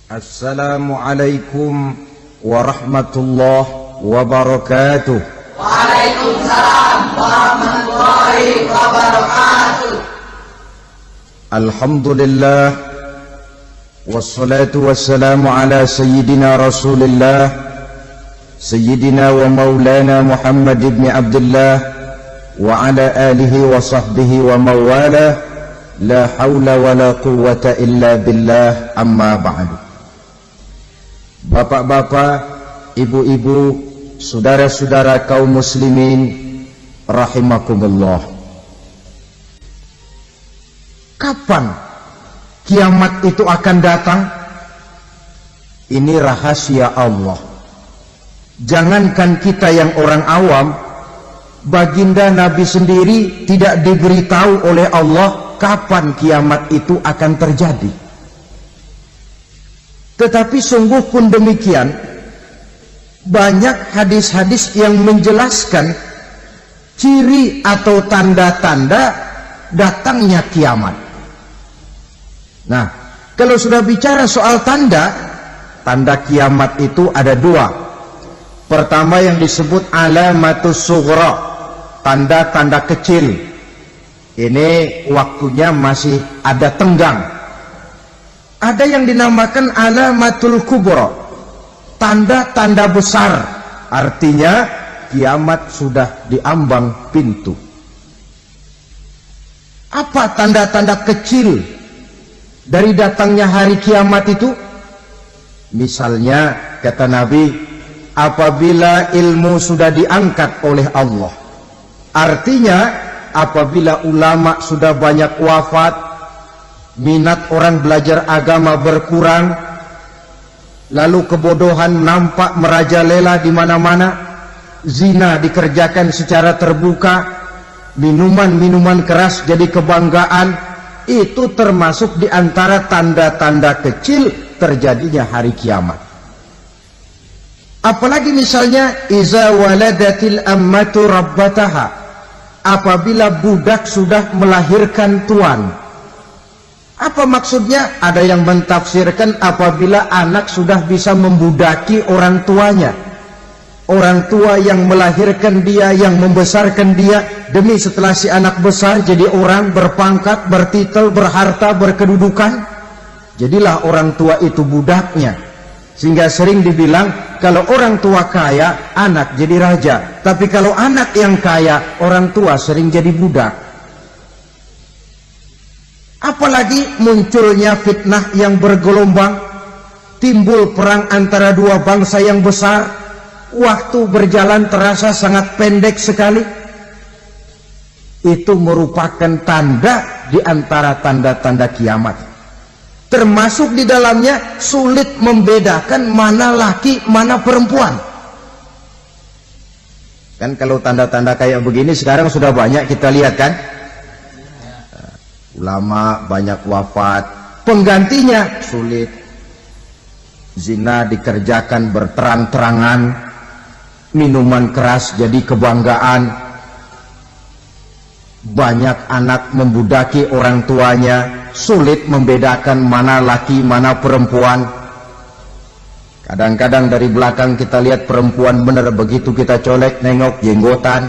Assalamualaikum warahmatullahi wabarakatuh. Waalaikumsalam warahmatullahi wabarakatuh. Alhamdulillah wassalatu wassalamu ala sayyidina Rasulillah sayyidina wa maulana Muhammad ibn Abdullah wa ala alihi wa sahbihi wa mawala. La hawla wa la quwwata illa billah, amma ba'du. Bapak-bapak, ibu-ibu, saudara-saudara kaum muslimin rahimakumullah. Kapan kiamat itu akan datang? Ini rahasia Allah. Jangankan kita yang orang awam, baginda Nabi sendiri tidak diberitahu oleh Allah kapan kiamat itu akan terjadi. Tetapi sungguh pun demikian, banyak hadis-hadis yang menjelaskan ciri atau tanda-tanda datangnya kiamat. Nah, kalau sudah bicara soal tanda kiamat itu ada dua. Pertama yang disebut alamatus sughra, tanda-tanda kecil. Ini waktunya masih ada tenggang. Ada yang dinamakan alamatul kubra, tanda-tanda besar, artinya kiamat sudah diambang pintu. Apa tanda-tanda kecil dari datangnya hari kiamat itu? Misalnya kata Nabi, apabila ilmu sudah diangkat oleh Allah, artinya apabila ulama sudah banyak wafat, minat orang belajar agama berkurang, lalu kebodohan nampak merajalela di mana-mana, zina dikerjakan secara terbuka, minuman-minuman keras jadi kebanggaan, itu termasuk di antara tanda-tanda kecil terjadinya hari kiamat. Apalagi misalnya iza waladatil ammatu rabbataha, apabila budak sudah melahirkan tuan. Apa maksudnya? Ada yang mentafsirkan apabila anak sudah bisa membudaki orang tuanya. Orang tua yang melahirkan dia, yang membesarkan dia, demi setelah si anak besar jadi orang berpangkat, bertitel, berharta, berkedudukan. Jadilah orang tua itu budaknya. Sehingga sering dibilang kalau orang tua kaya, anak jadi raja. Tapi kalau anak yang kaya, orang tua sering jadi budak. Apalagi munculnya fitnah yang bergelombang, timbul perang antara dua bangsa yang besar, waktu berjalan terasa sangat pendek sekali. Itu merupakan tanda di antara tanda-tanda kiamat. Termasuk di dalamnya sulit membedakan mana laki, mana perempuan. Kan kalau tanda-tanda kayak begini sekarang sudah banyak kita lihat kan? Ulama banyak wafat, penggantinya sulit. Zina dikerjakan berterang-terangan, minuman keras jadi kebanggaan, banyak anak membudaki orang tuanya, sulit membedakan mana laki mana perempuan. Kadang-kadang dari belakang kita lihat perempuan bener, begitu kita colek nengok jenggotan.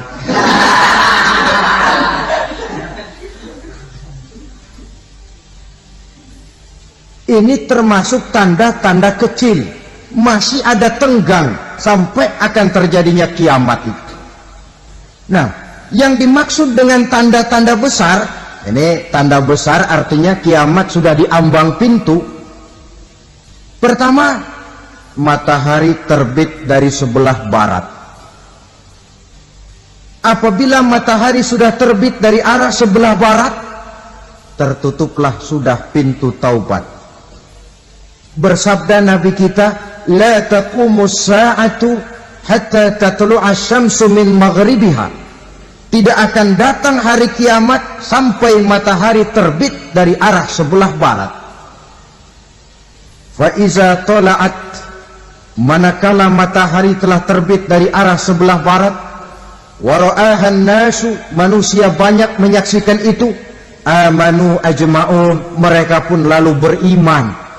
Ini termasuk tanda-tanda kecil, masih ada tenggang sampai akan terjadinya kiamat itu. Nah, yang dimaksud dengan tanda-tanda besar, ini tanda besar artinya kiamat sudah diambang pintu. Pertama, matahari terbit dari sebelah barat. Apabila matahari sudah terbit dari arah sebelah barat, tertutuplah sudah pintu taubat. Bersabda Nabi kita, la taqumus sa'atu hatta tatlu'a syamsu min maghribiha. Tidak akan datang hari kiamat sampai matahari terbit dari arah sebelah barat. Fa iza tala'at, manakala matahari telah terbit dari arah sebelah barat, wa ra'ahan nasu, manusia banyak menyaksikan itu, amanu ajma'un, mereka pun lalu beriman.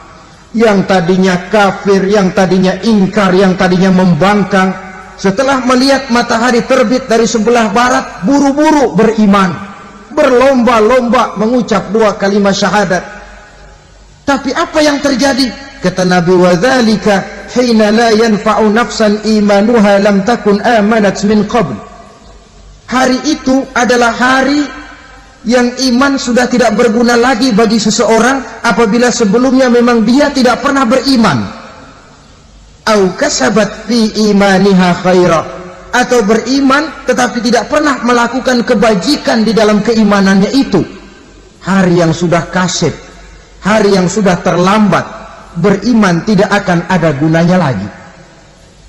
yang tadinya kafir, yang tadinya ingkar, yang tadinya membangkang, setelah melihat matahari terbit dari sebelah barat, buru-buru beriman, berlomba-lomba mengucap 2 kalimat syahadat. Tapi apa yang terjadi? Kata Nabi, wadzalika hina la yanfa'u nafsan imanuha lam takun amanat min qabl. Hari itu adalah hari yang iman sudah tidak berguna lagi bagi seseorang apabila sebelumnya memang dia tidak pernah beriman. Au kasabat fi imaniha khaira, atau beriman tetapi tidak pernah melakukan kebajikan di dalam keimanannya itu. Hari yang sudah kasib, hari yang sudah terlambat, beriman tidak akan ada gunanya lagi.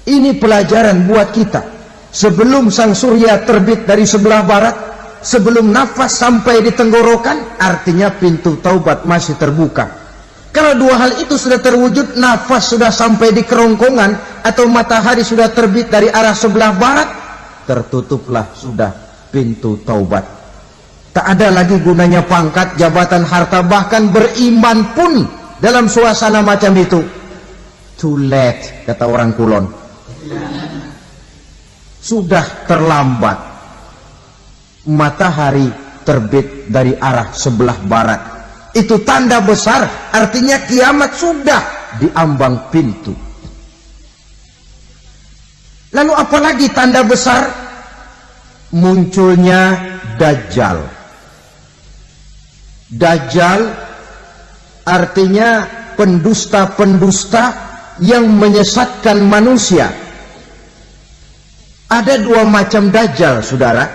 Ini pelajaran buat kita. Sebelum sang surya terbit dari sebelah barat, sebelum nafas sampai di tenggorokan, artinya pintu taubat masih terbuka. Kalau 2 hal itu sudah terwujud, nafas sudah sampai di kerongkongan atau matahari sudah terbit dari arah sebelah barat, tertutuplah sudah pintu taubat. Tak ada lagi gunanya pangkat, jabatan, harta, bahkan beriman pun dalam suasana macam itu too late, kata orang Kulon. Sudah terlambat. Matahari terbit dari arah sebelah barat, itu tanda besar, artinya kiamat sudah diambang pintu. Lalu apalagi tanda besar? Munculnya Dajjal. Dajjal artinya pendusta-pendusta yang menyesatkan manusia. Ada 2 macam Dajjal, saudara.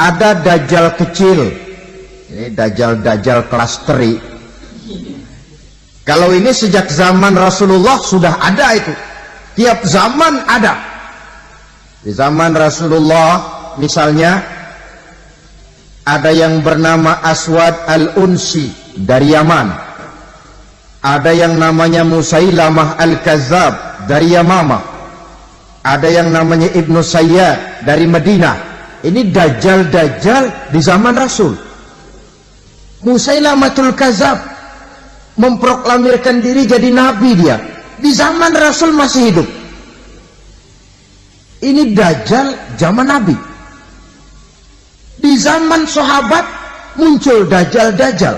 Ada Dajjal kecil, ini Dajjal kelas teri. Kalau ini sejak zaman Rasulullah sudah ada itu. Tiap zaman ada. Di zaman Rasulullah misalnya ada yang bernama Aswad al-Unsi dari Yaman. Ada yang namanya Musailamah al-Kazzab dari Yamamah. Ada yang namanya Ibnu Sayyad dari Madinah. Ini Dajjal di zaman Rasul. Musailamatul Kazzab memproklamirkan diri jadi nabi, dia di zaman Rasul masih hidup. Ini Dajjal zaman Nabi. Di zaman sahabat muncul Dajjal.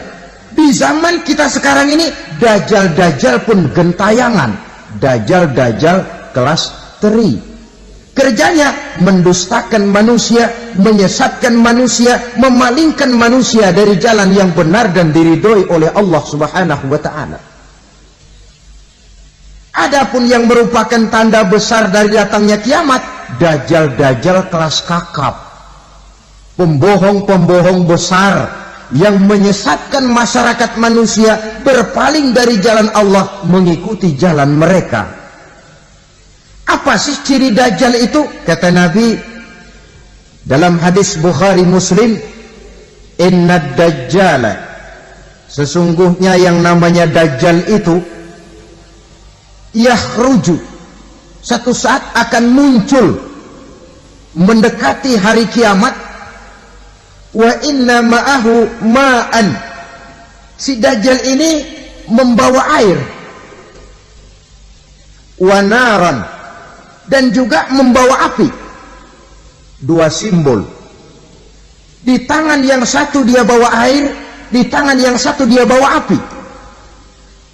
Di zaman kita sekarang ini Dajjal pun gentayangan. Dajjal kelas teri. Kerjanya mendustakan manusia, menyesatkan manusia, memalingkan manusia dari jalan yang benar dan diridhoi oleh Allah Subhanahu wa ta'ala. Adapun yang merupakan tanda besar dari datangnya kiamat, Dajjal kelas kakap, pembohong besar yang menyesatkan masyarakat manusia berpaling dari jalan Allah mengikuti jalan mereka. Apa sih ciri Dajjal itu? Kata Nabi dalam hadis Bukhari Muslim, innad dajjala, sesungguhnya yang namanya Dajjal itu yakhruju, satu saat akan muncul mendekati hari kiamat. Wa inna ma'ahu ma'an, si Dajjal ini membawa air, wa naran, dan juga membawa api. 2 simbol. Di tangan yang satu dia bawa air, di tangan yang satu dia bawa api.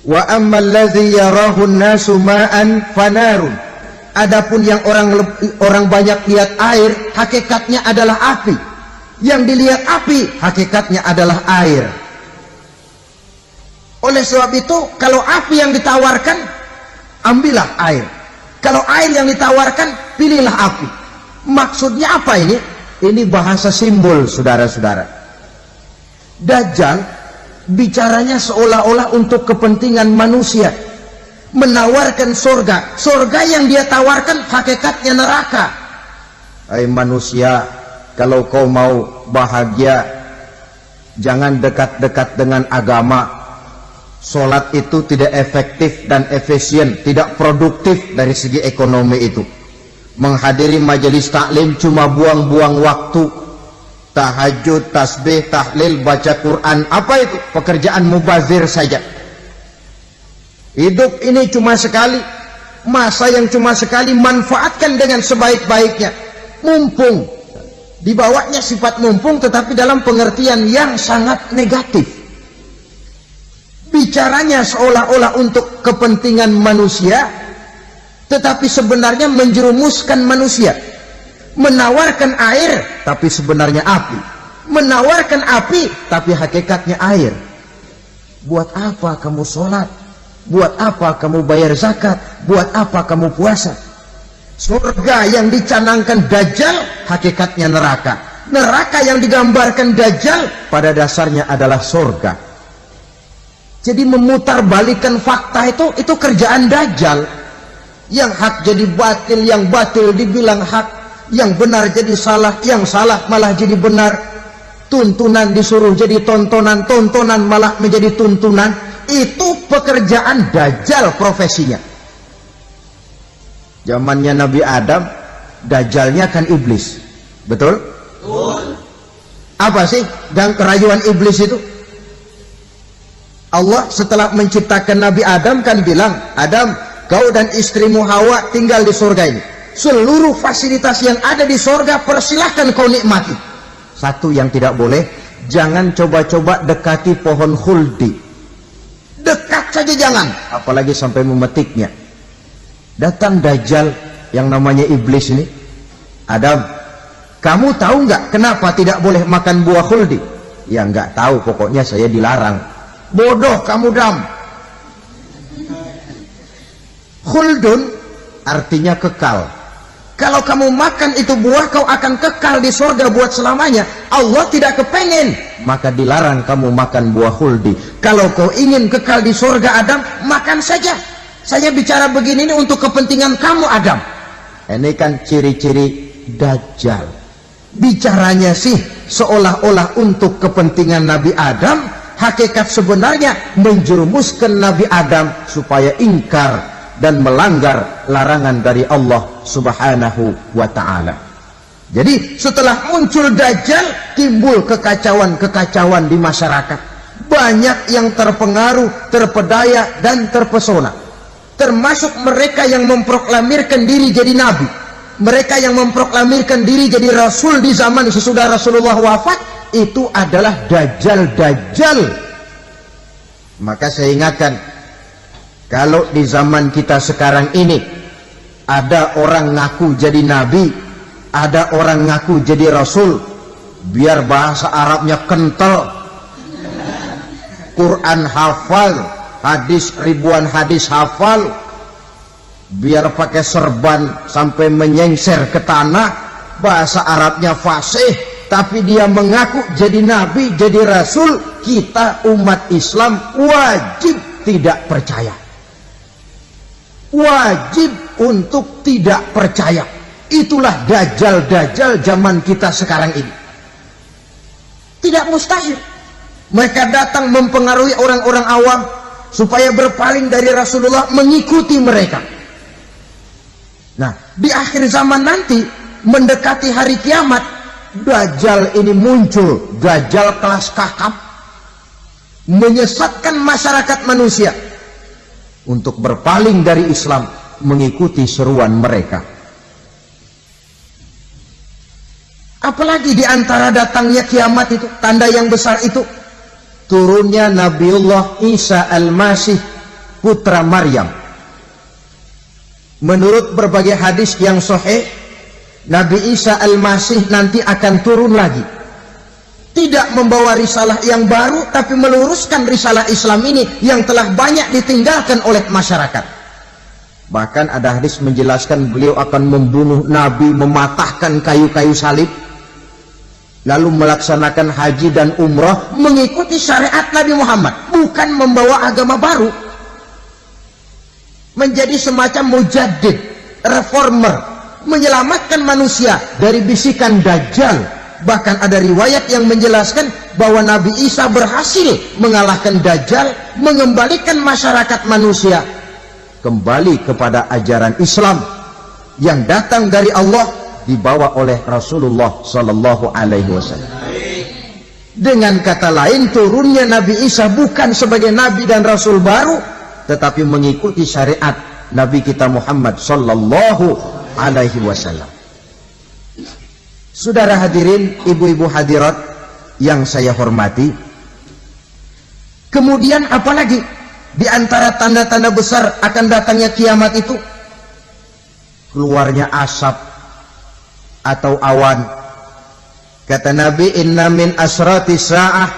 Wa ammal ladzi yarahu an-nasu ma'an fanarun, adapun yang orang banyak lihat air, hakikatnya adalah api. Yang dilihat api, hakikatnya adalah air. Oleh sebab itu, kalau api yang ditawarkan, ambillah air. Kalau air yang ditawarkan, pilihlah api. Maksudnya apa ini? Ini bahasa simbol, saudara-saudara. Dajjal bicaranya seolah-olah untuk kepentingan manusia, menawarkan surga. Surga yang dia tawarkan hakikatnya neraka. Hai manusia, kalau kau mau bahagia, jangan dekat-dekat dengan agama. Sholat itu tidak efektif dan efisien, tidak produktif dari segi ekonomi itu. Menghadiri majelis taklim cuma buang-buang waktu. Tahajud, tasbih, tahlil, baca Quran, apa itu? Pekerjaan mubazir saja. Hidup ini cuma sekali, masa yang cuma sekali, manfaatkan dengan sebaik-baiknya. Mumpung, dibawanya sifat mumpung tetapi dalam pengertian yang sangat negatif. Bicaranya seolah-olah untuk kepentingan manusia, tetapi sebenarnya menjerumuskan manusia. Menawarkan air, tapi sebenarnya api. Menawarkan api, tapi hakikatnya air. Buat apa kamu sholat? Buat apa kamu bayar zakat? Buat apa kamu puasa? Surga yang dicanangkan Dajjal, hakikatnya neraka. Neraka yang digambarkan Dajjal, pada dasarnya adalah surga. Jadi memutarbalikkan fakta itu kerjaan Dajjal. Yang hak jadi batil, yang batil dibilang hak, yang benar jadi salah, yang salah malah jadi benar. Tuntunan disuruh jadi tontonan, tontonan malah menjadi tuntunan. Itu pekerjaan Dajjal profesinya. Zamannya Nabi Adam, Dajjalnya kan iblis. Betul? Betul. Apa sih dan kerayuan iblis itu? Allah setelah menciptakan Nabi Adam kan bilang, Adam, kau dan istrimu Hawa tinggal di surga ini. Seluruh fasilitas yang ada di surga persilahkan kau nikmati. Satu yang tidak boleh, jangan coba-coba dekati pohon khuldi. Dekat saja jangan, apalagi sampai memetiknya. Datang Dajjal yang namanya iblis ini. Adam, kamu tahu nggak kenapa tidak boleh makan buah khuldi? Ya nggak tahu, pokoknya saya dilarang. Bodoh kamu, Dam. Khuldun artinya kekal. Kalau kamu makan itu buah, kau akan kekal di surga buat selamanya. Allah tidak kepengen, maka dilarang kamu makan buah khuldi. Kalau kau ingin kekal di surga, Adam, makan saja. Saya bicara begini ini untuk kepentingan kamu, Adam. Ini kan ciri-ciri Dajjal. Bicaranya sih seolah-olah untuk kepentingan Nabi Adam, hakikat sebenarnya menjerumuskan Nabi Adam supaya ingkar dan melanggar larangan dari Allah Subhanahu wa ta'ala. Jadi setelah muncul Dajjal, timbul kekacauan-kekacauan di masyarakat. Banyak yang terpengaruh, terpedaya dan terpesona. Termasuk mereka yang memproklamirkan diri jadi nabi. Mereka yang memproklamirkan diri jadi rasul di zaman sesudah Rasulullah wafat, itu adalah Dajjal-Dajjal. Maka saya ingatkan, kalau di zaman kita sekarang ini ada orang ngaku jadi nabi, ada orang ngaku jadi rasul, biar bahasa Arabnya kental, Quran hafal, hadis ribuan hadis hafal, biar pakai serban sampai menyengser ke tanah, bahasa Arabnya fasih, tapi dia mengaku jadi nabi, jadi rasul, kita umat Islam wajib tidak percaya. Wajib untuk tidak percaya. Itulah Dajjal-Dajjal zaman kita sekarang ini. Tidak mustahil mereka datang mempengaruhi orang-orang awam supaya berpaling dari Rasulullah, mengikuti mereka. Nah, di akhir zaman nanti, mendekati hari kiamat, Dajjal ini muncul. Dajjal kelas kakap, menyesatkan masyarakat manusia untuk berpaling dari Islam, mengikuti seruan mereka. Apalagi di antara datangnya kiamat itu, tanda yang besar itu, turunnya Nabiullah Isa Al-Masih, putra Maryam. Menurut berbagai hadis yang sahih, Nabi Isa Al-Masih nanti akan turun lagi. Tidak membawa risalah yang baru, tapi meluruskan risalah Islam ini yang telah banyak ditinggalkan oleh masyarakat. Bahkan ada hadis menjelaskan beliau akan membunuh Nabi, mematahkan kayu-kayu salib, lalu melaksanakan haji dan umrah mengikuti syariat Nabi Muhammad, bukan membawa agama baru. Menjadi semacam mujaddid, reformer, menyelamatkan manusia dari bisikan Dajjal. Bahkan ada riwayat yang menjelaskan bahwa Nabi Isa berhasil mengalahkan Dajjal, mengembalikan masyarakat manusia kembali kepada ajaran Islam yang datang dari Allah, dibawa oleh Rasulullah Sallallahu Alaihi Wasallam. Dengan kata lain, turunnya Nabi Isa bukan sebagai Nabi dan Rasul baru, tetapi mengikuti syariat Nabi kita Muhammad sallallahu alaihi wasallam. Saudara hadirin, ibu-ibu hadirat yang saya hormati, kemudian apalagi di antara tanda-tanda besar akan datangnya kiamat itu? Keluarnya asap atau awan. Kata Nabi, inna min asrati sa'ah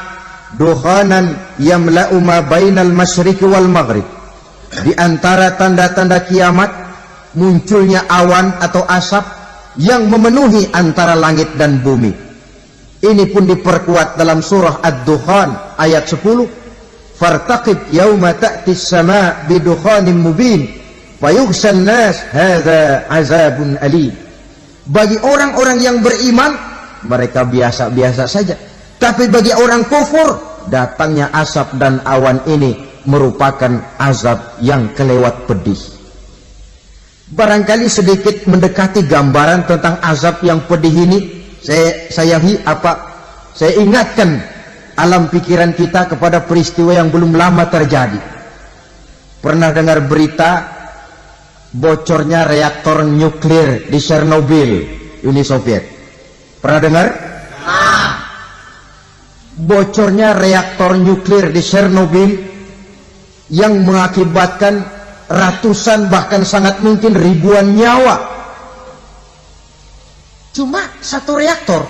dukhanan yamla'u ma bainal masyriqi wal maghrib. Di antara tanda-tanda kiamat munculnya awan atau asap yang memenuhi antara langit dan bumi. Ini pun diperkuat dalam surah Ad-Dukhan ayat 10. Fartaqib yauma ta'ti as-sama' bidukhanin mubin fayughshan nas hadza azabun alim. Bagi orang-orang yang beriman, mereka biasa-biasa saja. Tapi bagi orang kufur, datangnya asap dan awan ini merupakan azab yang kelewat pedih. Barangkali sedikit mendekati gambaran tentang azab yang pedih ini, saya ingatkan alam pikiran kita kepada peristiwa yang belum lama terjadi. Pernah dengar berita bocornya reaktor nuklir di Chernobyl, Uni Soviet? Pernah dengar? Bocornya reaktor nuklir di Chernobyl yang mengakibatkan ratusan bahkan sangat mungkin ribuan nyawa. Cuma satu reaktor.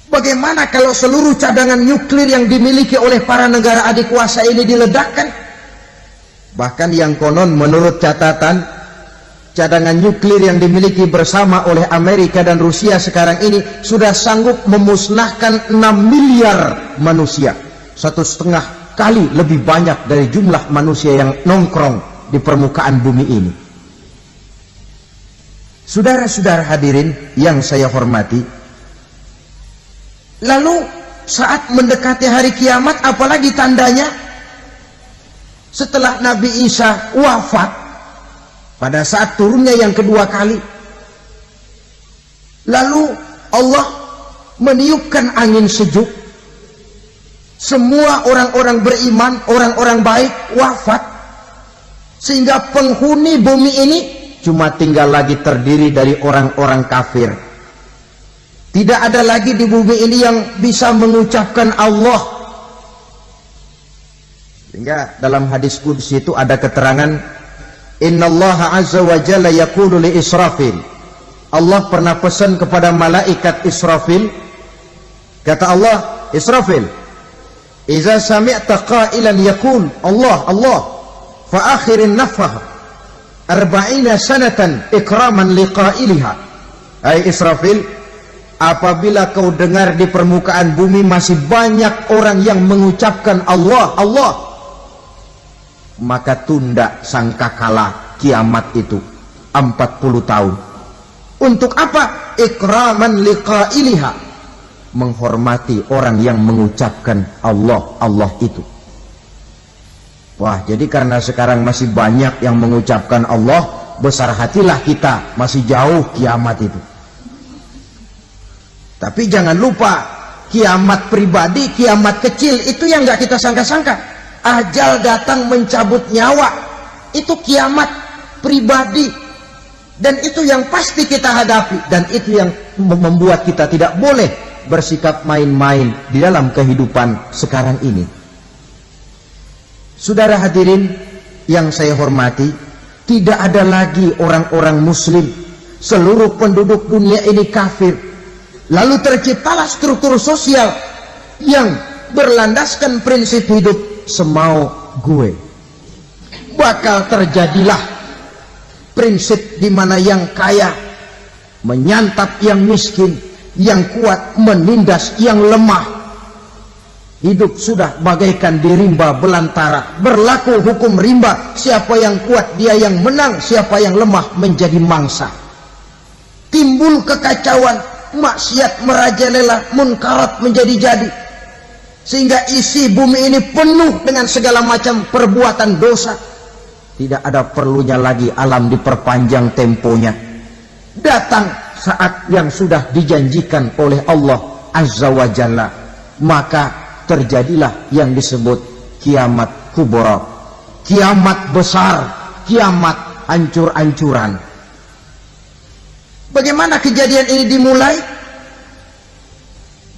Bagaimana kalau seluruh cadangan nuklir yang dimiliki oleh para negara adik kuasa ini diledakkan? Bahkan yang konon menurut catatan, cadangan nuklir yang dimiliki bersama oleh Amerika dan Rusia sekarang ini sudah sanggup memusnahkan 6 miliar manusia. 1,5 kali lebih banyak dari jumlah manusia yang nongkrong di permukaan bumi ini. Saudara-saudara hadirin yang saya hormati, lalu saat mendekati hari kiamat, apalagi tandanya? Setelah Nabi Isa wafat, pada saat turunnya yang kedua kali, lalu Allah meniupkan angin sejuk. Semua orang-orang beriman, orang-orang baik wafat, sehingga penghuni bumi ini cuma tinggal lagi terdiri dari orang-orang kafir. Tidak ada lagi di bumi ini yang bisa mengucapkan Allah. Sehingga dalam hadis qudsi itu ada keterangan, innallaha azza wa jalla yaqulu li Israfil. Allah pernah pesan kepada malaikat Israfil, kata Allah, Israfil, iza sami'ta qailan yaqul Allah Allah fa akhirin nafah 40 sanatan ikraman liqailiha. Hai Israfil, apabila kau dengar di permukaan bumi masih banyak orang yang mengucapkan Allah Allah, maka tunda sangkakala kiamat itu 40 tahun. Untuk apa? Ikraman liqailiha, menghormati orang yang mengucapkan Allah Allah itu. Wah, jadi karena sekarang masih banyak yang mengucapkan Allah, besar hatilah kita, masih jauh kiamat itu. Tapi jangan lupa, kiamat pribadi, kiamat kecil itu yang nggak kita sangka-sangka. Ajal datang mencabut nyawa, itu kiamat pribadi, dan itu yang pasti kita hadapi, dan itu yang membuat kita tidak boleh bersikap main-main di dalam kehidupan sekarang ini. Saudara hadirin yang saya hormati, tidak ada lagi orang-orang muslim. Seluruh penduduk dunia ini kafir. Lalu terciptalah struktur sosial yang berlandaskan prinsip hidup semau gue. Bakal terjadilah prinsip di mana yang kaya menyantap yang miskin, yang kuat menindas yang lemah. Hidup sudah bagaikan di rimba belantara, berlaku hukum rimba, siapa yang kuat dia yang menang, siapa yang lemah menjadi mangsa. Timbul kekacauan, maksiat merajalela, munkarat menjadi-jadi, sehingga isi bumi ini penuh dengan segala macam perbuatan dosa. Tidak ada perlunya lagi alam diperpanjang temponya. Datang saat yang sudah dijanjikan oleh Allah Azza wa Jalla, maka terjadilah yang disebut kiamat kubra, kiamat besar, kiamat hancur-hancuran. Bagaimana kejadian ini dimulai?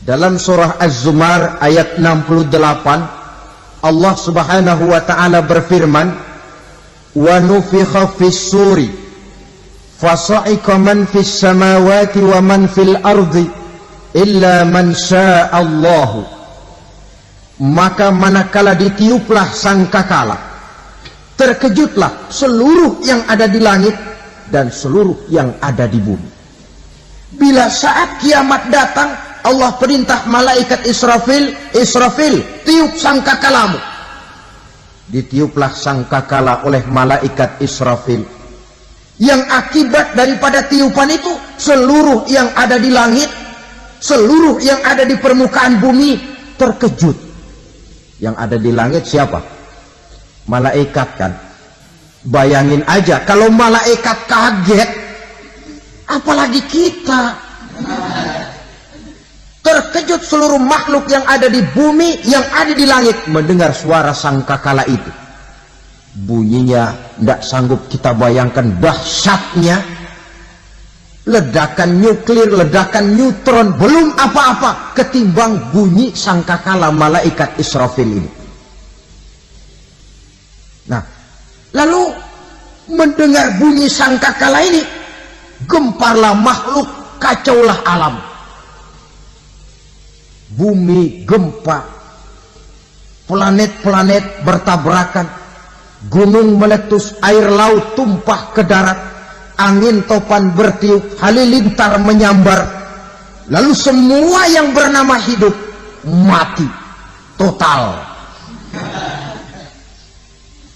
Dalam surah Az-Zumar ayat 68, Allah Subhanahu wa taala berfirman, "Wa nufikha fis-suri fasa'iqa man fis samawati wa man fil ardi illa man syaa Allah." Maka manakala ditiuplah sangkakala, terkejutlah seluruh yang ada di langit dan seluruh yang ada di bumi. Bila saat kiamat datang, Allah perintah malaikat Israfil, "Israfil, tiup sangkakalamu." Ditiuplah sangkakala oleh malaikat Israfil. Yang akibat daripada tiupan itu, seluruh yang ada di langit, seluruh yang ada di permukaan bumi terkejut. Yang ada di langit siapa? Malaikat kan. Bayangin aja kalau malaikat kaget, apalagi kita. Terkejut seluruh makhluk yang ada di bumi, yang ada di langit mendengar suara sangkakala itu. Bunyinya tidak sanggup kita bayangkan dahsyatnya. Ledakan nuklir, ledakan neutron, belum apa-apa ketimbang bunyi sangkakala malaikat Israfil ini. Nah, lalu mendengar bunyi sangkakala ini, gemparlah makhluk, kacaulah alam. Bumi gempa, planet-planet bertabrakan, gunung meletus, air laut tumpah ke darat, angin topan bertiup, halilintar menyambar. Lalu semua yang bernama hidup mati total.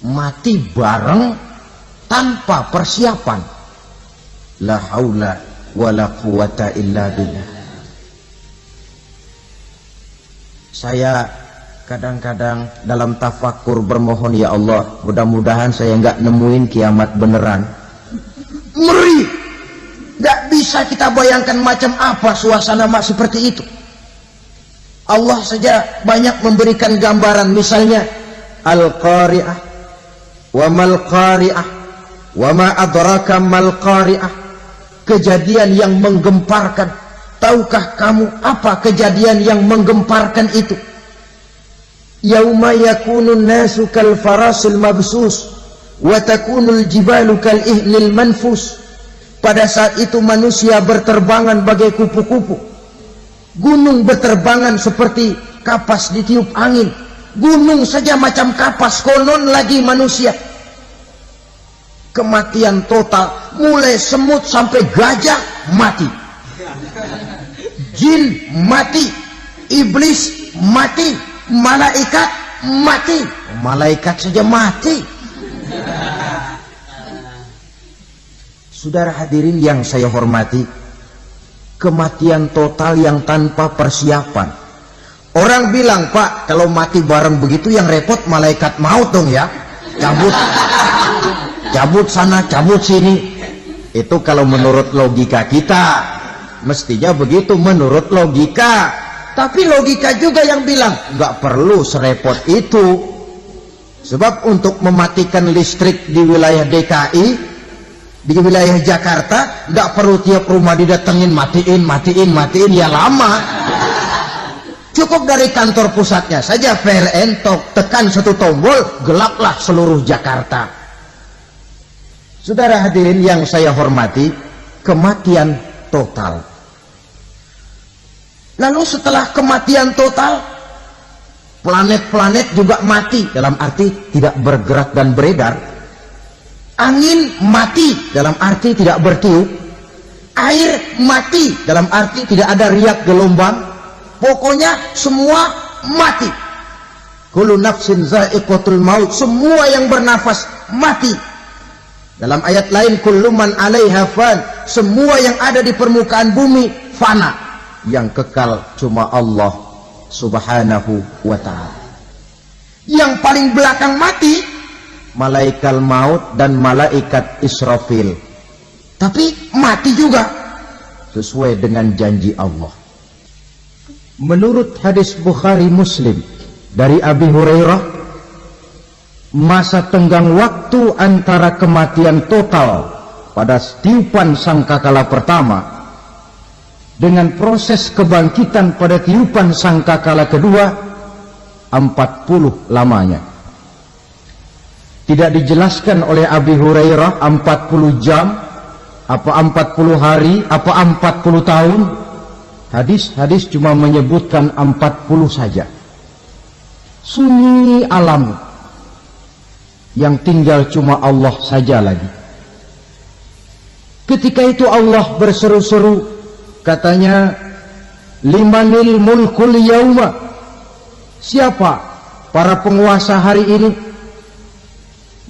Mati bareng tanpa persiapan. La haula wala quwata illa billah. Saya kadang-kadang dalam tafakur bermohon, ya Allah, mudah-mudahan saya nggak nemuin kiamat beneran. Ngeri, nggak bisa kita bayangkan macam apa suasana seperti itu. Allah saja banyak memberikan gambaran, misalnya Al-Qari'ah, wa mal qari'ah, wa ma adraka mal qari'ah. Kejadian yang menggemparkan. Tahukah kamu apa kejadian yang menggemparkan itu? Yauma yakunun nasu kal farasil mabsus wa takunul jibalu kal ihnil manfus. Pada saat itu manusia berterbangan bagai kupu-kupu. Gunung berterbangan seperti kapas ditiup angin. Gunung saja macam kapas, konon lagi manusia. Kematian total, mulai semut sampai gajah mati. Jin mati, iblis mati, malaikat mati. Malaikat saja mati. Saudara hadirin yang saya hormati, kematian total yang tanpa persiapan. Orang bilang, Pak, kalau mati bareng begitu yang repot malaikat maut dong ya. Cabut sana, cabut sini. Itu kalau menurut logika kita. Mestinya begitu menurut logika. Tapi logika juga yang bilang nggak perlu serepot itu. Sebab untuk mematikan listrik di wilayah DKI, di wilayah Jakarta, nggak perlu tiap rumah didatengin matiin ya lama. Cukup dari kantor pusatnya saja PLN tekan satu tombol, gelaplah seluruh Jakarta. Saudara hadirin yang saya hormati, kematian total. Lalu setelah kematian total, planet-planet juga mati, dalam arti tidak bergerak dan beredar. Angin mati, dalam arti tidak bertiup. Air mati, dalam arti tidak ada riak gelombang. Pokoknya semua mati. Kullu nafsin za'iqatul maut, semua yang bernafas mati. Dalam ayat lain, kullu man 'alaiha fan, semua yang ada di permukaan bumi fana. Yang kekal cuma Allah Subhanahu wa ta'ala. Yang paling belakang mati malaikat maut dan malaikat Israfil. Tapi mati juga sesuai dengan janji Allah. Menurut hadis Bukhari Muslim dari Abi Hurairah, masa tenggang waktu antara kematian total pada tiupan sangkakala pertama dengan proses kebangkitan pada tiupan sangkakala kedua 40 lamanya. Tidak dijelaskan oleh Abi Hurairah 40 jam, apa 40 hari, apa 40 tahun. Hadis-hadis cuma menyebutkan 40 saja. Sunyi alam yang tinggal cuma Allah saja lagi. Ketika itu Allah berseru-seru, katanya, limanil mulkul yauma, siapa para penguasa hari ini?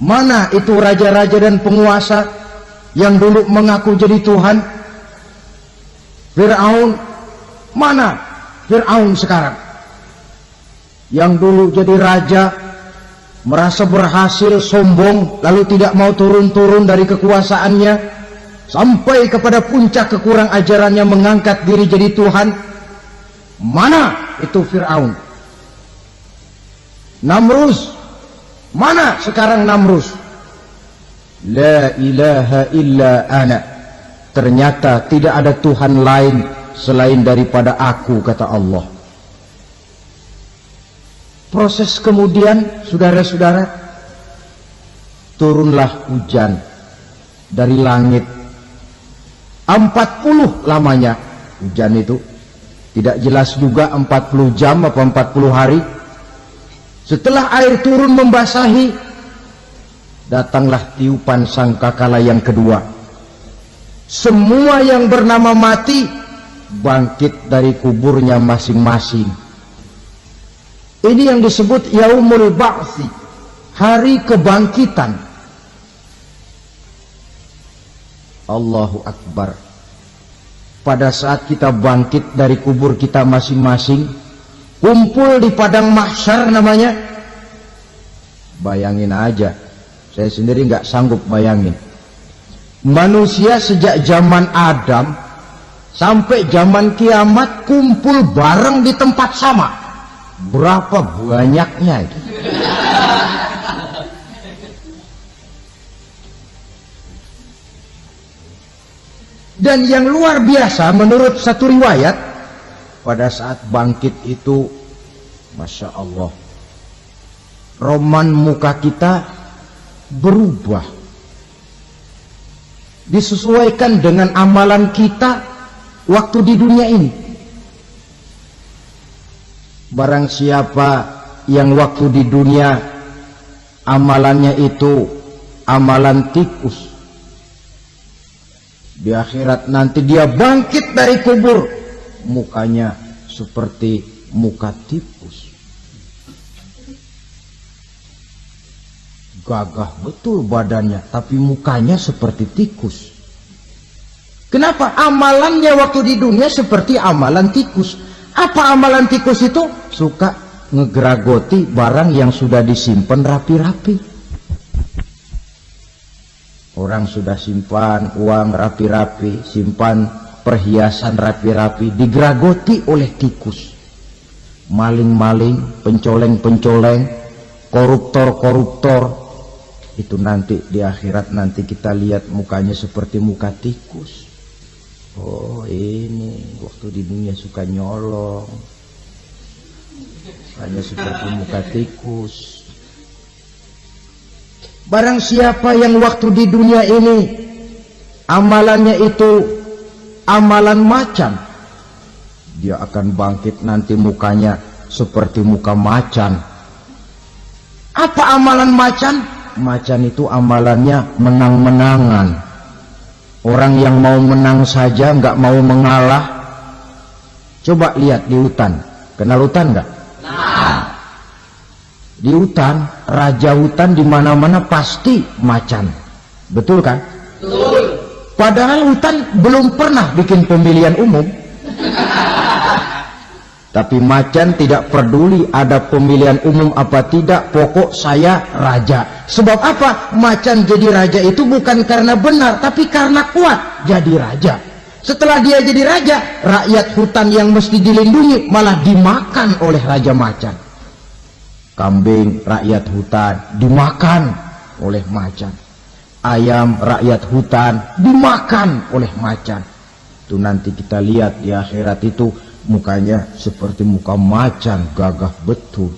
Mana itu raja-raja dan penguasa yang dulu mengaku jadi Tuhan? Fir'aun, mana Fir'aun sekarang? Yang dulu jadi raja, merasa berhasil, sombong, lalu tidak mau turun-turun dari kekuasaannya, sampai kepada puncak kekurang ajarannya mengangkat diri jadi Tuhan. Mana itu Fir'aun? Namrus, mana sekarang Namrus? La ilaha illa ana, ternyata tidak ada Tuhan lain selain daripada aku, kata Allah. Proses kemudian, saudara-saudara, turunlah hujan dari langit. 40 lamanya hujan itu. Tidak jelas juga 40 jam apa 40 hari. Setelah air turun membasahi, datanglah tiupan sangkakala yang kedua. Semua yang bernama mati bangkit dari kuburnya masing-masing. Ini yang disebut Yaumul Ba'thi, hari kebangkitan. Allahu Akbar. Pada saat kita bangkit dari kubur kita masing-masing, kumpul di padang mahsyar namanya. Bayangin aja, saya sendiri nggak sanggup bayangin. Manusia sejak zaman Adam sampai zaman kiamat kumpul bareng di tempat sama. Berapa banyaknya itu? Dan yang luar biasa menurut satu riwayat, pada saat bangkit itu, Masya Allah, roman muka kita berubah, disesuaikan dengan amalan kita waktu di dunia ini. Barang siapa yang waktu di dunia amalannya itu amalan tikus, di akhirat nanti dia bangkit dari kubur, mukanya seperti muka tikus. Gagah betul badannya, tapi mukanya seperti tikus. Kenapa? Amalannya waktu di dunia seperti amalan tikus. Apa amalan tikus itu? Suka ngegeragoti barang yang sudah disimpan rapi-rapi. Orang sudah simpan uang rapi-rapi, simpan perhiasan rapi-rapi, digeragoti oleh tikus. Maling-maling, pencoleng-pencoleng, koruptor-koruptor. Itu nanti di akhirat nanti kita lihat mukanya seperti muka tikus. Oh, ini waktu di dunia suka nyolong, hanya seperti muka tikus. Barang siapa yang waktu di dunia ini amalannya itu amalan macan, dia akan bangkit nanti mukanya seperti muka macan. Apa amalan macan? Macan itu amalannya menang-menangan. Orang yang mau menang saja, nggak mau mengalah. Coba lihat di hutan. Kenal hutan nggak? Nah. Di hutan, raja hutan di mana-mana pasti macan. Betul kan? Betul. Padahal hutan belum pernah bikin pemilihan umum. Tapi macan tidak peduli ada pemilihan umum apa tidak, pokok saya raja. Sebab apa? Macan jadi raja itu bukan karena benar, tapi karena kuat jadi raja. Setelah dia jadi raja, rakyat hutan yang mesti dilindungi malah dimakan oleh raja macan. Kambing rakyat hutan dimakan oleh macan. Ayam rakyat hutan dimakan oleh macan. Itu nanti kita lihat di akhirat itu mukanya seperti muka macan, gagah betul.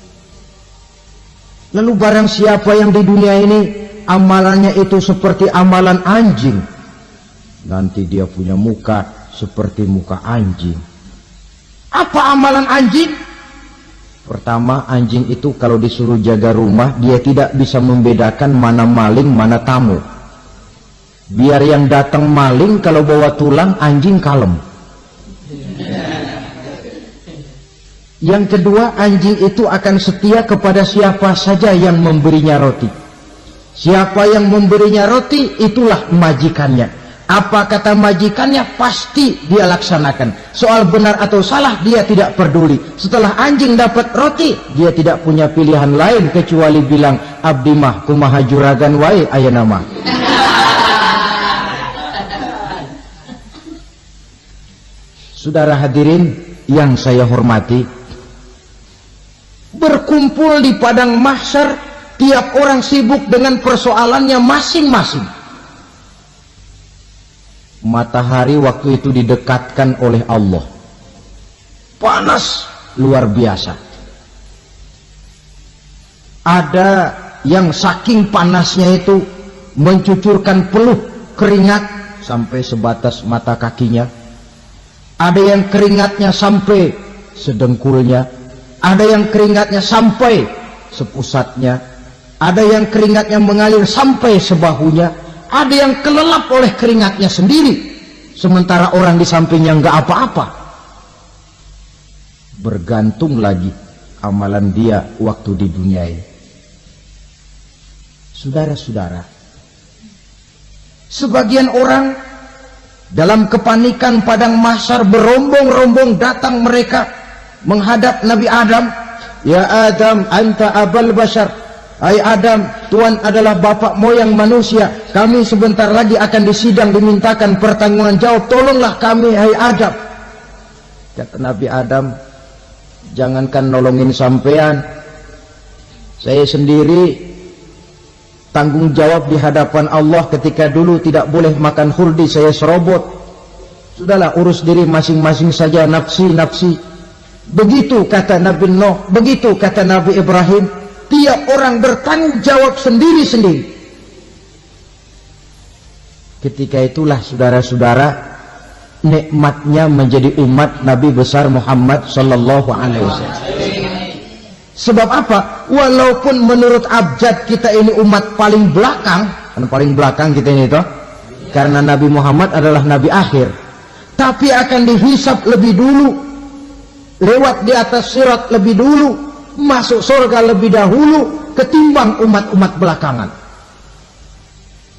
Lalu barang siapa yang di dunia ini amalannya itu seperti amalan anjing, nanti dia punya muka seperti muka anjing. Apa amalan anjing? Pertama, anjing itu kalau disuruh jaga rumah, dia tidak bisa membedakan mana maling, mana tamu. Biar yang datang maling, kalau bawa tulang, anjing kalem. Yang kedua, anjing itu akan setia kepada siapa saja yang memberinya roti. Siapa yang memberinya roti, itulah majikannya. Apa kata majikannya, pasti dia laksanakan. Soal benar atau salah, dia tidak peduli. Setelah anjing dapat roti, dia tidak punya pilihan lain kecuali bilang, abdi mah kumaha juragan wae ayeuna mah. Saudara hadirin yang saya hormati, berkumpul di padang mahsyar, tiap orang sibuk dengan persoalannya masing-masing. Matahari waktu itu didekatkan oleh Allah, panas luar biasa. Ada yang saking panasnya itu mencucurkan peluh keringat sampai sebatas mata kakinya. Ada yang keringatnya sampai sedengkulnya, ada yang keringatnya sampai sepusatnya, ada yang keringatnya mengalir sampai sebahunya, ada yang kelelap oleh keringatnya sendiri, sementara orang di sampingnya nggak apa-apa. Bergantung lagi amalan dia waktu di dunia ini. Saudara-saudara, sebagian orang dalam kepanikan padang mahsyar berombong-rombong datang mereka menghadap Nabi Adam. Ya Adam, anta abal bashar. Hai Adam, Tuhan adalah bapak moyang manusia. Kami sebentar lagi akan disidang, dimintakan pertanggungan jawab. Tolonglah kami, hai Adam. Kata Nabi Adam, jangankan nolongin sampean, saya sendiri tanggung jawab di hadapan Allah. Ketika dulu tidak boleh makan khuldi, saya serobot. Sudahlah, urus diri masing-masing saja, nafsi-nafsi. Begitu kata Nabi Nuh, begitu kata Nabi Ibrahim. Tiap orang bertanggung jawab sendiri-sendiri. Ketika itulah saudara-saudara, nikmatnya menjadi umat Nabi besar Muhammad sallallahu alaihi wasallam. Sebab apa? Walaupun menurut abjad kita ini umat paling belakang, kan paling belakang kita ini toh, karena Nabi Muhammad adalah Nabi akhir, tapi akan dihisab lebih dulu, lewat di atas sirat lebih dulu, masuk surga lebih dahulu ketimbang umat-umat belakangan.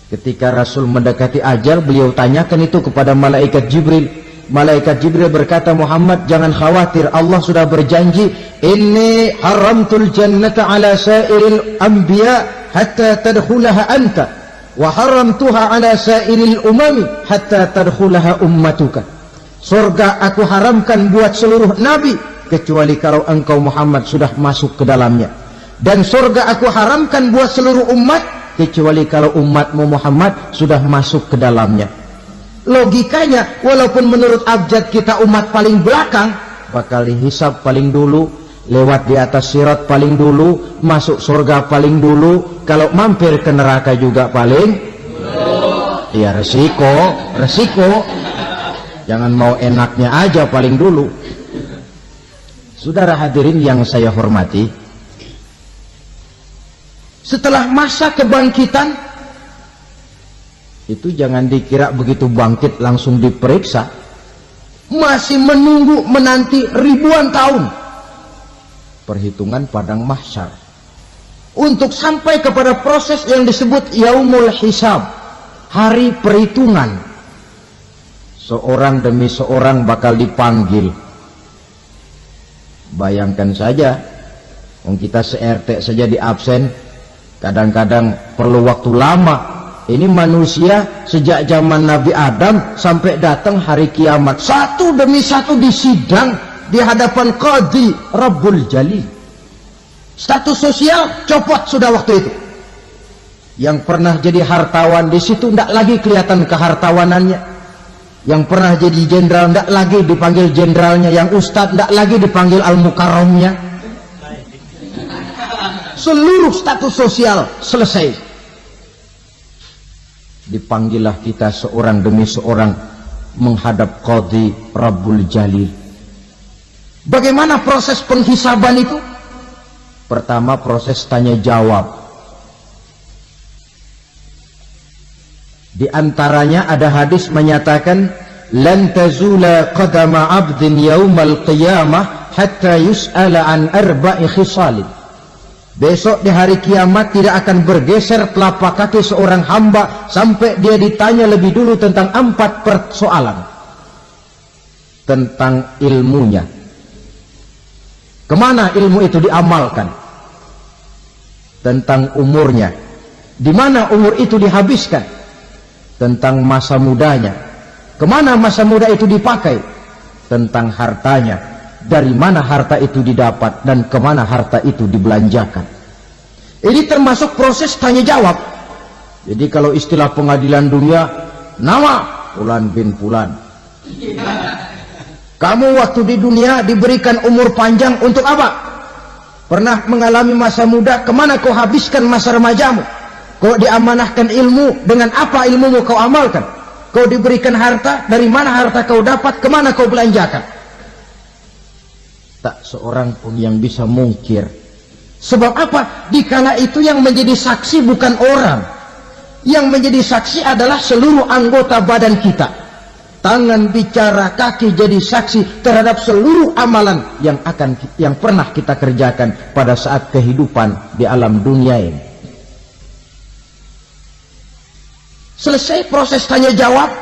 Ketika Rasul mendekati ajal, beliau tanyakan itu kepada malaikat Jibril. Malaikat Jibril berkata, Muhammad jangan khawatir, Allah sudah berjanji, inni haramtul jannata ala sairil anbiya hatta tadkhulaha anta wa haramtuha ala sairil umami hatta tadkhulaha ummatuka. Surga aku haramkan buat seluruh nabi kecuali kalau engkau Muhammad sudah masuk ke dalamnya, dan surga aku haramkan buat seluruh umat kecuali kalau umatmu Muhammad sudah masuk ke dalamnya. Logikanya, walaupun menurut abjad kita umat paling belakang, bakal dihisab paling dulu, lewat di atas sirat paling dulu, masuk surga paling dulu, kalau mampir ke neraka juga paling ya resiko. Jangan mau enaknya aja paling dulu. Saudara hadirin yang saya hormati, setelah masa kebangkitan itu jangan dikira begitu bangkit langsung diperiksa, masih menunggu menanti ribuan tahun perhitungan padang mahsyar untuk sampai kepada proses yang disebut yaumul hisab, hari perhitungan. Seorang demi seorang bakal dipanggil. Bayangkan saja, kita se-RT saja di absen, kadang-kadang perlu waktu lama. Ini manusia sejak zaman Nabi Adam sampai datang hari kiamat, satu demi satu disidang di hadapan Qadhi Rabbul Jalil. Status sosial copot sudah waktu itu. Yang pernah jadi hartawan di situ tidak lagi kelihatan kehartawanannya. Yang pernah jadi jenderal tidak lagi dipanggil jenderalnya. Yang ustadz tidak lagi dipanggil al-mukarramnya. Seluruh status sosial selesai. Dipanggillah kita seorang demi seorang menghadap Qadhi Rabbul Jalil. Bagaimana proses penghisaban itu? Pertama proses tanya jawab. Di antaranya ada hadis menyatakan lan tazula qadama 'abdin yaumal qiyamah hatta yus'ala an arba'i khisalin. Besok di hari kiamat tidak akan bergeser telapak kaki seorang hamba sampai dia ditanya lebih dulu tentang 4 persoalan. Tentang ilmunya. Kemana ilmu itu diamalkan? Tentang umurnya. Di mana umur itu dihabiskan? Tentang masa mudanya. Kemana masa muda itu dipakai? Tentang hartanya. Dari mana harta itu didapat dan kemana harta itu dibelanjakan. Ini termasuk proses tanya jawab. Jadi kalau istilah pengadilan dunia, nama Fulan bin Fulan. Kamu waktu di dunia diberikan umur panjang untuk apa? Pernah mengalami masa muda, kemana kau habiskan masa remajamu? Kau diamanahkan ilmu, dengan apa ilmumu kau amalkan? Kau diberikan harta, dari mana harta kau dapat, kemana kau belanjakan? Tak seorang pun yang bisa mungkir. Sebab apa? Dikala itu yang menjadi saksi bukan orang. Yang menjadi saksi adalah seluruh anggota badan kita. Tangan bicara, kaki jadi saksi terhadap seluruh amalan yang pernah kita kerjakan pada saat kehidupan di alam dunia ini. Selesai proses tanya jawab,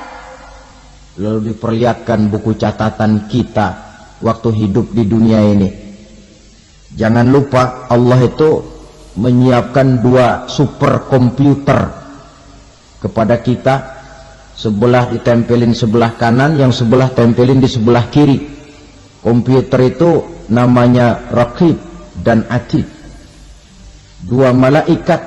lalu diperlihatkan buku catatan kita waktu hidup di dunia ini. Jangan lupa Allah itu menyiapkan 2 superkomputer kepada kita. Sebelah ditempelin sebelah kanan, yang sebelah tempelin di sebelah kiri. Komputer itu namanya Raqib dan Atid. 2 malaikat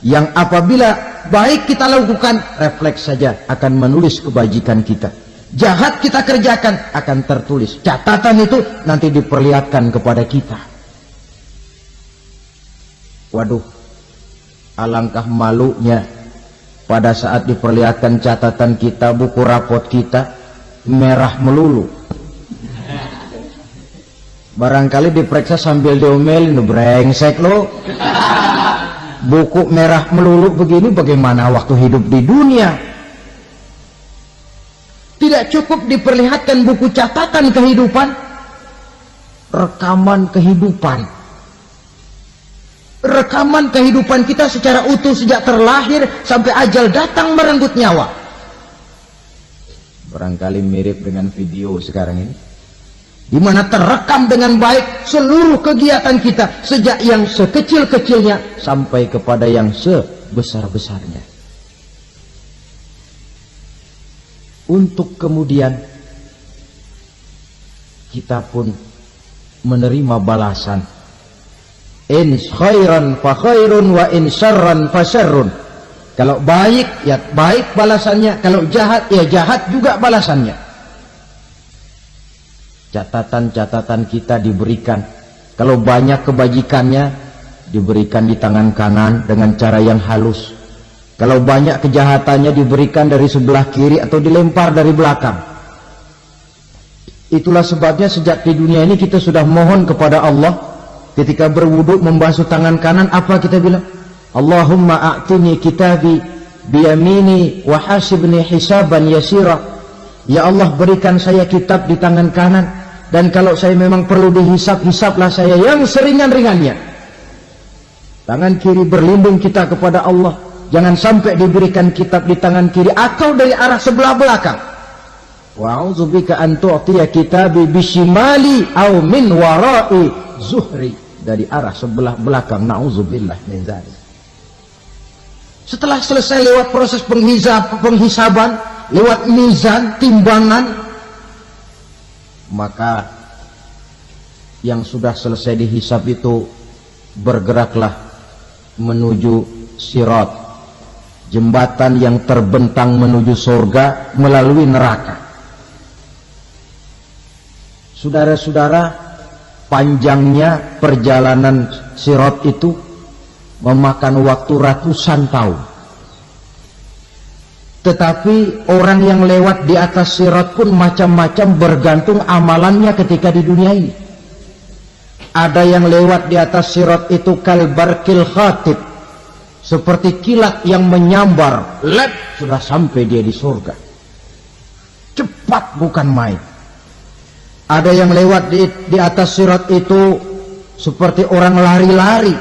yang apabila baik kita lakukan, refleks saja akan menulis kebajikan kita. Jahat kita kerjakan, akan tertulis. Catatan itu nanti diperlihatkan kepada kita. Waduh, alangkah malunya pada saat diperlihatkan catatan kita, buku rapot kita merah melulu. Barangkali diperiksa sambil diomelin, brengsek lo. Buku merah melulu begini, bagaimana waktu hidup di dunia? Tidak cukup diperlihatkan buku catatan kehidupan, rekaman kehidupan. Rekaman kehidupan kita secara utuh sejak terlahir sampai ajal datang merenggut nyawa. Barangkali mirip dengan video sekarang ini, di mana terekam dengan baik seluruh kegiatan kita sejak yang sekecil-kecilnya sampai kepada yang sebesar-besarnya. Untuk kemudian kita pun menerima balasan. In khairan fa khairun wa in syarran fa syarrun. Kalau baik ya baik balasannya, kalau jahat ya jahat juga balasannya. Catatan-catatan kita diberikan. Kalau banyak kebajikannya diberikan di tangan kanan dengan cara yang halus. Kalau banyak kejahatannya diberikan dari sebelah kiri atau dilempar dari belakang. Itulah sebabnya sejak di dunia ini kita sudah mohon kepada Allah. Ketika berwudu membasuh tangan kanan, apa kita bilang? Allahumma a'tini kitabi biyamini wa hasibni hisaban yasira. Ya Allah, berikan saya kitab di tangan kanan, dan kalau saya memang perlu dihisap, hisaplah saya yang seringan-ringannya. Tangan kiri berlindung kita kepada Allah. Jangan sampai diberikan kitab di tangan kiri atau dari arah sebelah belakang. Wa'udzubika an tu'tiya kitabi bishimali aw min wara'i zuhri, dari arah sebelah belakang. Na'udzubillah min dzalik. Setelah selesai lewat proses penghisaban, lewat mizan, timbangan, maka yang sudah selesai dihisab itu bergeraklah menuju sirat, jembatan yang terbentang menuju surga melalui neraka. Saudara-saudara, panjangnya perjalanan sirat itu memakan waktu ratusan tahun. Tetapi orang yang lewat di atas sirat pun macam-macam, bergantung amalannya ketika di dunia ini. Ada yang lewat di atas sirat itu kalbarkil khatib, seperti kilat yang menyambar, lep, sudah sampai dia di surga. Cepat bukan main. Ada yang lewat di atas sirat itu seperti orang lari-lari.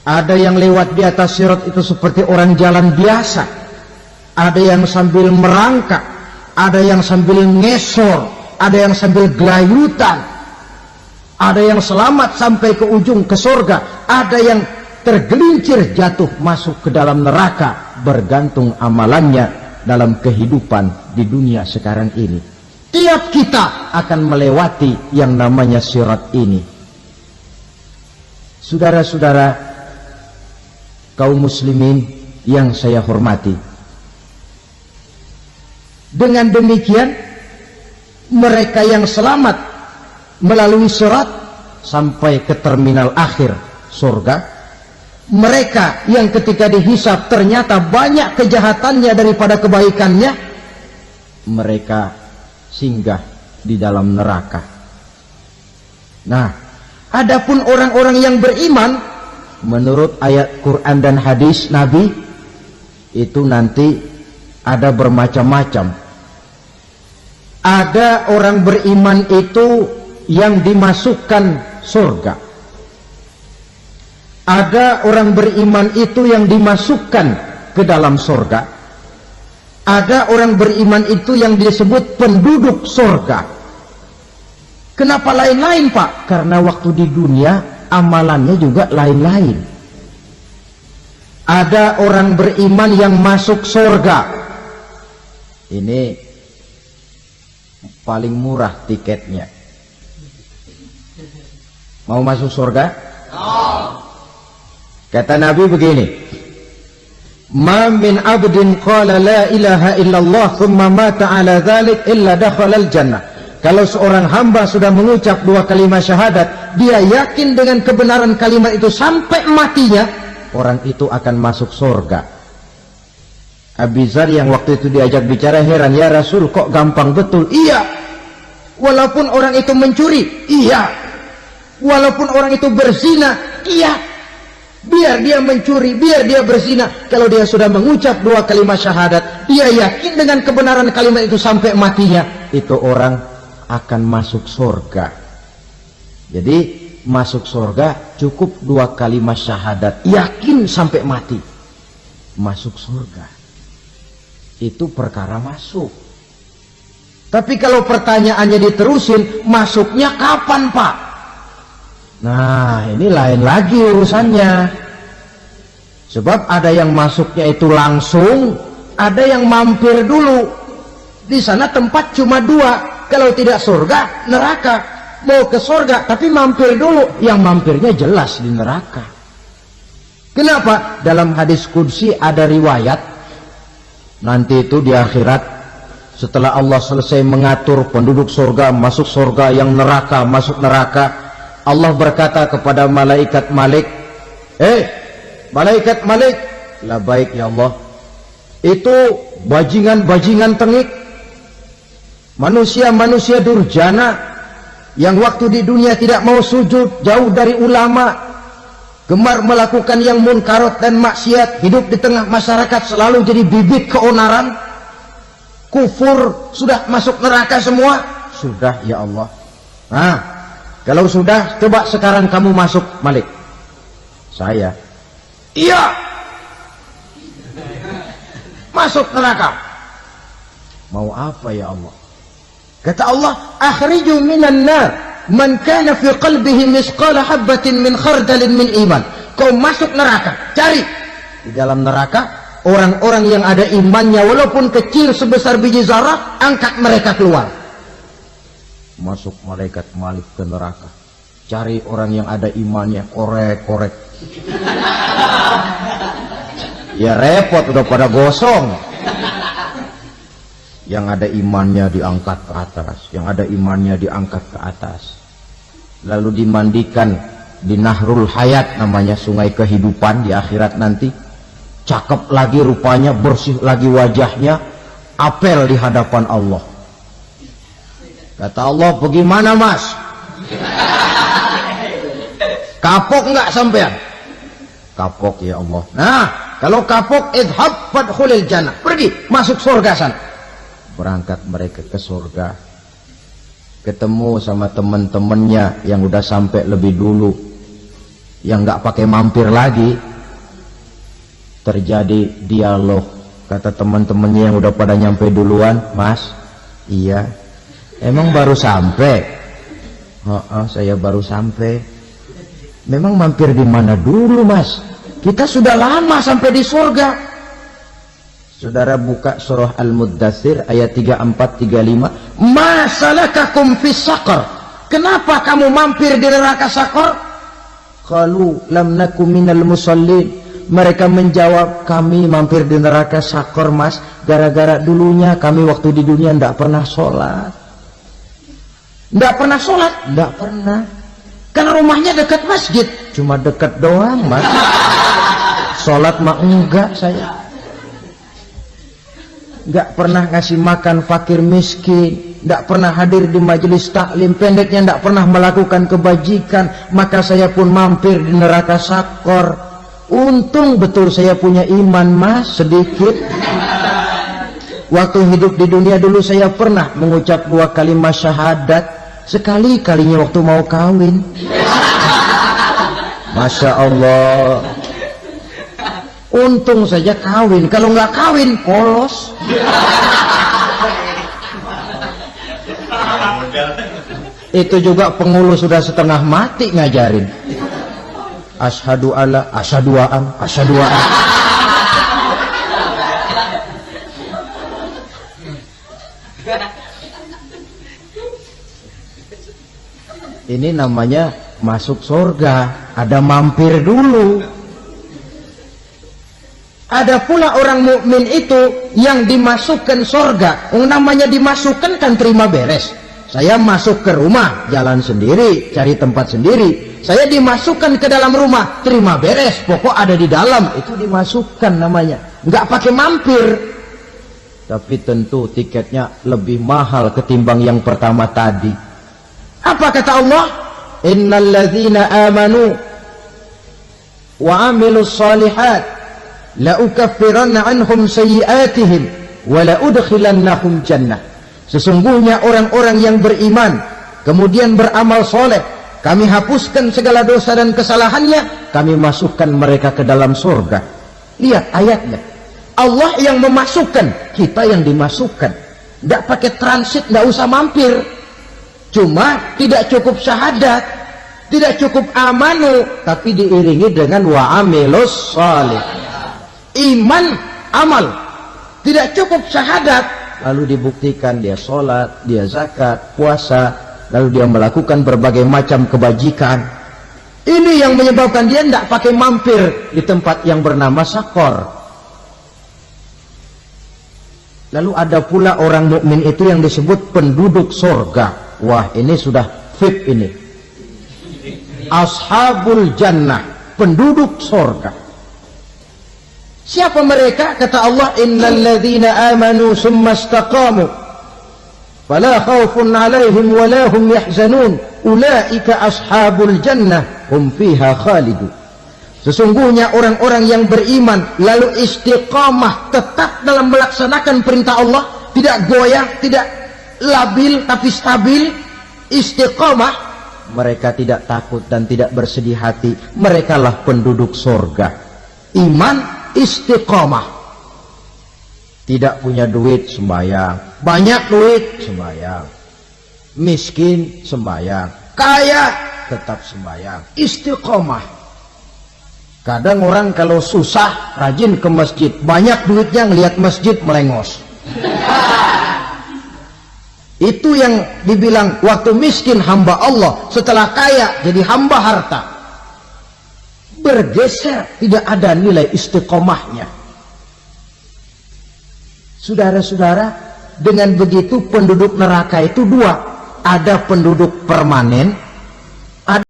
Ada yang lewat di atas sirat itu seperti orang jalan biasa. Ada yang sambil merangkak, ada yang sambil ngesor, ada yang sambil gelayutan, ada yang selamat sampai ke ujung ke surga, ada yang tergelincir jatuh masuk ke dalam neraka, bergantung amalannya dalam kehidupan di dunia sekarang ini. Tiap kita akan melewati yang namanya sirat ini. Saudara-saudara kaum muslimin yang saya hormati, dengan demikian mereka yang selamat melalui sirat sampai ke terminal akhir surga, mereka yang ketika dihisab ternyata banyak kejahatannya daripada kebaikannya, mereka singgah di dalam neraka. Nah, adapun orang-orang yang beriman menurut ayat Quran dan hadis Nabi itu nanti ada bermacam-macam. Ada orang beriman itu yang dimasukkan surga. Ada orang beriman itu yang dimasukkan ke dalam surga. Ada orang beriman itu yang disebut penduduk surga. Kenapa lain-lain, Pak? Karena waktu di dunia amalannya juga lain-lain. Ada orang beriman yang masuk surga. Ini paling murah tiketnya. Mau masuk surga? Kata Nabi begini, ma min abdin qala la ilaha illallah thumma mata ala dhalik illa dakhalal jannah. Kalau seorang hamba sudah mengucap dua kalimat syahadat, dia yakin dengan kebenaran kalimat itu sampai matinya, orang itu akan masuk surga. Abi Dzar yang waktu itu diajak bicara heran, ya Rasul kok gampang betul? Iya, walaupun orang itu mencuri, iya, walaupun orang itu berzina, iya, biar dia mencuri, biar dia berzina, kalau dia sudah mengucap dua kalimat syahadat, dia yakin dengan kebenaran kalimat itu sampai matinya, itu orang akan masuk surga. Jadi masuk surga cukup dua kalimat syahadat, yakin sampai mati, masuk surga. Itu perkara masuk. Tapi kalau pertanyaannya diterusin, masuknya kapan, Pak? Nah, ini lain lagi urusannya. Sebab ada yang masuknya itu langsung, ada yang mampir dulu. Di sana tempat cuma dua, kalau tidak surga, neraka. Mau ke surga, tapi mampir dulu. Yang mampirnya jelas di neraka. Kenapa? Dalam hadis qudsi ada riwayat, nanti itu di akhirat, setelah Allah selesai mengatur penduduk surga, masuk surga, yang neraka, masuk neraka, Allah berkata kepada malaikat Malik, malaikat Malik, labaik ya Allah, itu bajingan-bajingan tengik, manusia-manusia durjana, yang waktu di dunia tidak mau sujud, jauh dari ulama, gemar melakukan yang munkarat dan maksiat, hidup di tengah masyarakat selalu jadi bibit keonaran, kufur, sudah masuk neraka semua. Sudah ya Allah. Nah, kalau sudah, coba sekarang kamu masuk, Malik. Saya. Iya. Masuk neraka. Mau apa ya Allah? Kata Allah, akhriju minan nar man kana fi qalbihi misqala habatin min khardalin min iman. Kau masuk neraka, cari di dalam neraka orang-orang yang ada imannya walaupun kecil sebesar biji zarah, angkat mereka keluar. Masuk malaikat Malik ke neraka. Cari orang yang ada imannya, korek-korek. Ya repot, udah pada gosong. Yang ada imannya diangkat ke atas, yang ada imannya diangkat ke atas. Lalu dimandikan di Nahrul Hayat, namanya sungai kehidupan di akhirat nanti. Cakep lagi rupanya, bersih lagi wajahnya, apel di hadapan Allah. Kata Allah, bagaimana mas? Kapok nggak sampean? Kapok ya Allah. Nah, kalau kapok, idhab fadkhulil jannah. Pergi, masuk surga sana. Berangkat mereka ke surga. Ketemu sama teman-temannya yang udah sampai lebih dulu, yang nggak pakai mampir lagi. Terjadi dialog. Kata teman-temannya yang udah pada nyampe duluan, mas, iya, emang baru sampai? Saya baru sampai. Memang mampir di mana dulu mas? Kita sudah lama sampai di surga. Saudara buka surah Al-Muddathir ayat 34-35. Ma salakakum fis saqar? Kenapa kamu mampir di neraka Saqar? Qalu lam nakum minal musallin. Mereka menjawab, kami mampir di neraka Saqar mas, gara-gara dulunya kami waktu di dunia tidak pernah sholat. Tidak pernah sholat? Tidak pernah. Karena rumahnya dekat masjid. Cuma dekat doang mas. Sholat mah enggak saya. Nggak pernah ngasih makan fakir miskin, nggak pernah hadir di majelis taklim, pendeknya nggak pernah melakukan kebajikan. Maka saya pun mampir di neraka Saqar. Untung betul saya punya iman mas, sedikit. Waktu hidup di dunia dulu saya pernah mengucap 2 kalimat syahadat, sekali-kalinya waktu mau kawin. Masya Allah. Untung saja kawin, kalau nggak kawin polos. Itu juga pengulu sudah setengah mati ngajarin. Asyhadu alla, asyhadu an, asyhadu an. Ini namanya masuk surga, ada mampir dulu. Ada pula orang mukmin itu yang dimasukkan surga. Namanya dimasukkan kan terima beres. Saya masuk ke rumah, jalan sendiri, cari tempat sendiri. Saya dimasukkan ke dalam rumah, terima beres, pokok ada di dalam, itu dimasukkan namanya. Nggak pakai mampir. Tapi tentu tiketnya lebih mahal ketimbang yang pertama tadi. Apa kata Allah? Innal ladzina amanu wa amilus shalihat la ukaffiranna anhum sayyi'atihim wa la udkhilannahum jannah. Sesungguhnya orang-orang yang beriman kemudian beramal soleh, kami hapuskan segala dosa dan kesalahannya, kami masukkan mereka ke dalam surga. Lihat ayatnya, Allah yang memasukkan, kita yang dimasukkan. Tidak pakai transit, tidak usah mampir. Cuma tidak cukup syahadat, tidak cukup amanu, tapi diiringi dengan wa amilus shalih. Iman, amal. Tidak cukup syahadat, lalu dibuktikan dia sholat, dia zakat, puasa, lalu dia melakukan berbagai macam kebajikan. Ini yang menyebabkan dia tidak pakai mampir di tempat yang bernama Saqar. Lalu ada pula orang mukmin itu yang disebut penduduk surga. Wah, ini sudah VIP ini. Ashabul jannah, penduduk surga. Siapa mereka? Kata Allah, innal ladzina amanu summa istaqamu fala khaufun 'alaihim wa la hum yahzanun ulaika ashabul jannah hum fiha khalidun. Sesungguhnya orang-orang yang beriman lalu istiqamah, tetap dalam melaksanakan perintah Allah, tidak goyah, tidak labil tapi stabil, istiqamah, mereka tidak takut dan tidak bersedih hati. Merekalah penduduk surga. Iman, istiqamah. Tidak punya duit, sembahyang. Banyak duit, sembahyang. Miskin, sembahyang. Kaya, tetap sembahyang. Istiqamah. Kadang orang kalau susah rajin ke masjid, banyak duitnya ngelihat masjid melengos. Itu yang dibilang waktu miskin hamba Allah, setelah kaya jadi hamba harta. Bergeser, tidak ada nilai istiqomahnya. Saudara-saudara, dengan begitu penduduk neraka itu dua. Ada penduduk permanen,